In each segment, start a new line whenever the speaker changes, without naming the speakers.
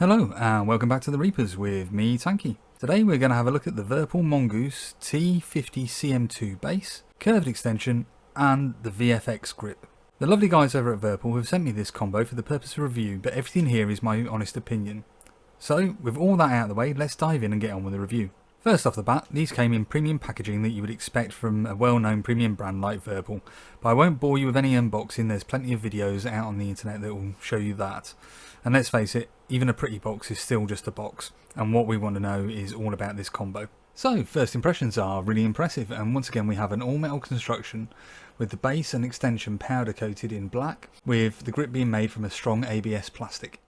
Hello and welcome back to the Reapers with me, Tanky. Today we're going to have a look at the VIRPIL MongoosT-50CM2 base, curved extension and the Vfx Grip. The lovely guys over at VIRPIL have sent me this combo for the purpose of review, but everything here is my honest opinion. So with all that out of the way, let's dive in and get on with the review. First off the bat, these came in premium packaging that you would expect from a well-known premium brand like VIRPIL, but I won't bore you with any unboxing. There's plenty of videos out on the internet that will show you that. And let's face it, even a pretty box is still just a box, and what we want to know is all about this combo. So first impressions are really impressive, and once again we have an all metal construction with the base and extension powder coated in black, with the grip being made from a strong ABS plastic.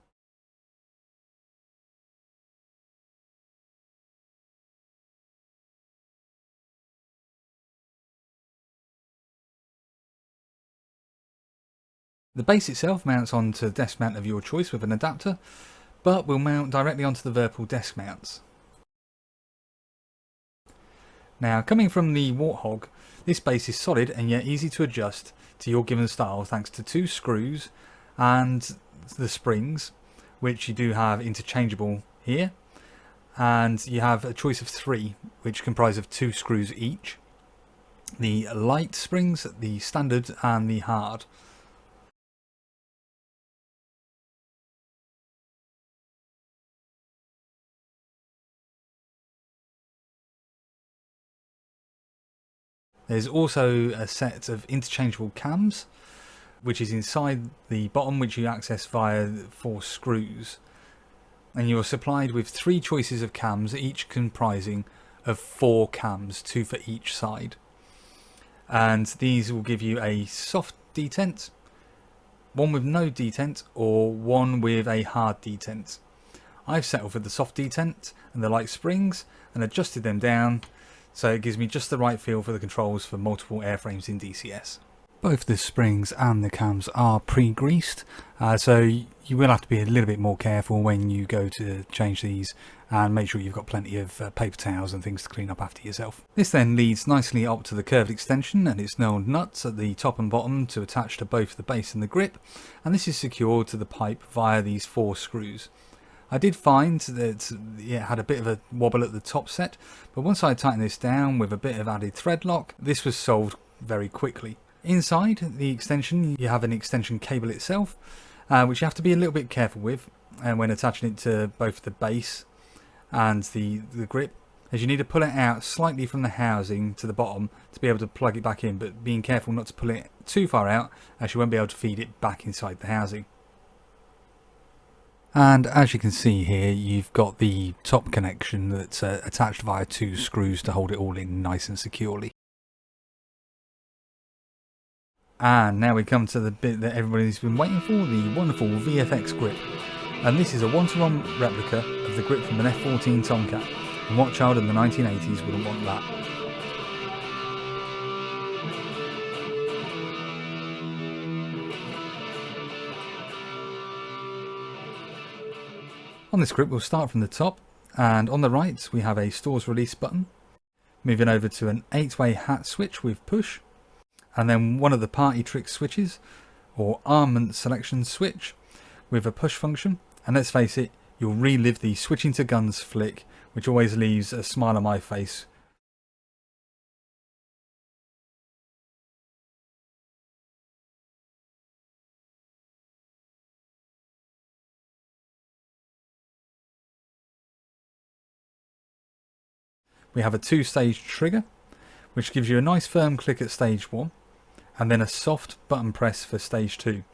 The base itself mounts onto a desk mount of your choice with an adapter, but will mount directly onto the VIRPIL desk mounts. Now, coming from the Warthog, this base is solid and yet easy to adjust to your given style thanks to 2 screws and the springs, which you do have interchangeable here, and you have a choice of 3 which comprise of 2 screws each. The light springs, the standard and the hard. There's also a set of interchangeable cams, which is inside the bottom, which you access via 4 screws. And you're supplied with 3 choices of cams, each comprising of 4 cams, 2 for each side. And these will give you a soft detent, one with no detent, or one with a hard detent. I've settled for the soft detent and the light springs and adjusted them down, so it gives me just the right feel for the controls for multiple airframes in DCS. Both the springs and the cams are pre-greased, so you will have to be a little bit more careful when you go to change these, and make sure you've got plenty of paper towels and things to clean up after yourself. This then leads nicely up to the curved extension and its knurled nuts at the top and bottom to attach to both the base and the grip, and this is secured to the pipe via these 4 screws. I did find that it had a bit of a wobble at the top set, but once I tightened this down with a bit of added thread lock, this was solved very quickly. Inside the extension you have an extension cable itself, which you have to be a little bit careful with when attaching it to both the base and the grip, as you need to pull it out slightly from the housing to the bottom to be able to plug it back in, but being careful not to pull it too far out as you won't be able to feed it back inside the housing. And as you can see here, you've got the top connection that's attached via 2 screws to hold it all in nice and securely. And now we come to the bit that everybody's been waiting for, the wonderful VFX Grip. And this is a 1-to-1 replica of the grip from an F-14 Tomcat. And what child in the 1980s wouldn't want that? On this grip we'll start from the top, and on the right we have a stores release button, moving over to an 8-way hat switch with push, and then one of the party trick switches or armament selection switch with a push function. And let's face it, you'll relive the switching to guns flick, which always leaves a smile on my face. We have a 2-stage trigger, which gives you a nice firm click at stage 1, and then a soft button press for stage 2,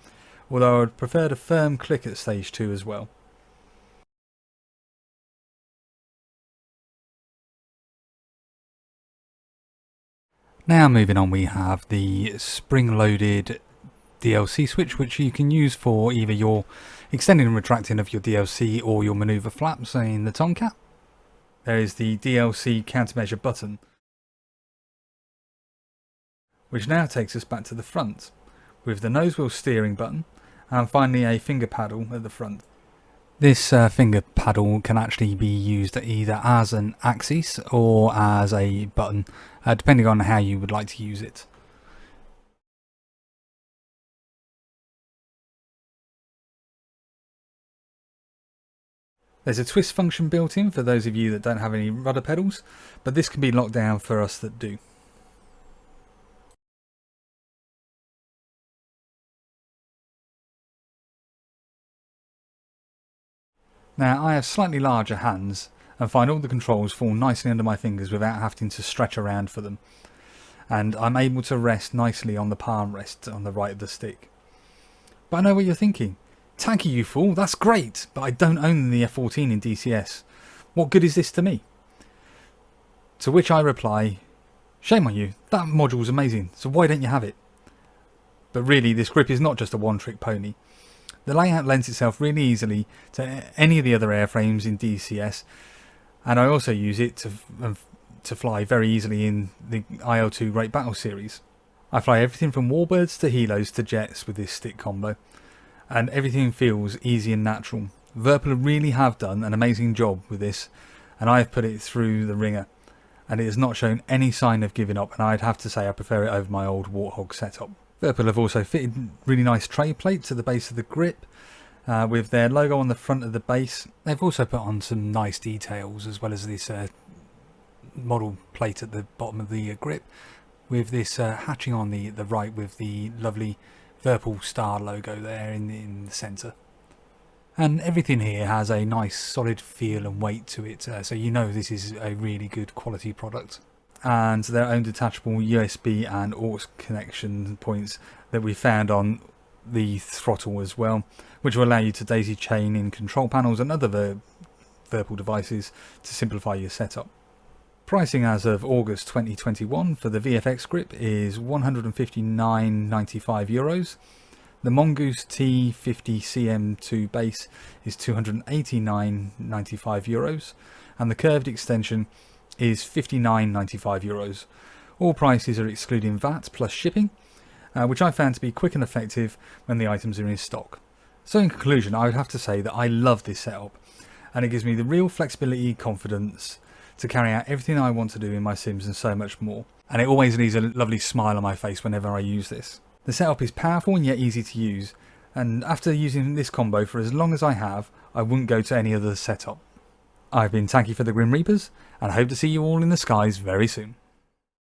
although I would prefer a firm click at stage 2 as well. Now moving on, we have the spring-loaded DLC switch, which you can use for either your extending and retracting of your DLC or your manoeuvre flaps in the Tomcat. There is the DLC countermeasure button, which now takes us back to the front, with the nose wheel steering button, and finally a finger paddle at the front. This finger paddle can actually be used either as an axis or as a button, depending on how you would like to use it. There's a twist function built in for those of you that don't have any rudder pedals, but this can be locked down for us that do. Now I have slightly larger hands and find all the controls fall nicely under my fingers without having to stretch around for them, and I'm able to rest nicely on the palm rest on the right of the stick. But I know what you're thinking. Thank you, you fool, that's great, but I don't own the F14 in DCS. What good is this to me? To which I reply, shame on you, that module's amazing, so why don't you have it? But really, this grip is not just a one-trick pony. The layout lends itself really easily to any of the other airframes in DCS, and I also use it to fly very easily in the IL-2 Great Battle series. I fly everything from warbirds to helos to jets with this stick combo, and everything feels easy and natural. VIRPIL really have done an amazing job with this, and I have put it through the ringer, and it has not shown any sign of giving up, and I'd have to say I prefer it over my old Warthog setup. VIRPIL have also fitted really nice tray plates at the base of the grip, with their logo on the front of the base. They've also put on some nice details, as well as this model plate at the bottom of the grip, with this hatching on the right with the lovely VIRPIL star logo there in the centre. And everything here has a nice solid feel and weight to it, so you know this is a really good quality product. And their own detachable USB and aux connection points that we found on the throttle as well, which will allow you to daisy chain in control panels and other VIRPIL devices to simplify your setup. Pricing as of August 2021 for the Vfx Grip is €159.95. The MongoosT-50CM2 base is €289.95, and the curved extension is €59.95. All prices are excluding VAT plus shipping, which I found to be quick and effective when the items are in stock. So in conclusion, I would have to say that I love this setup, and it gives me the real flexibility, confidence to carry out everything I want to do in my sims and so much more. And it always leaves a lovely smile on my face whenever I use this. The setup is powerful and yet easy to use, and after using this combo for as long as I have, I wouldn't go to any other setup. I've been Tanky for the Grim Reapers, and I hope to see you all in the skies very soon.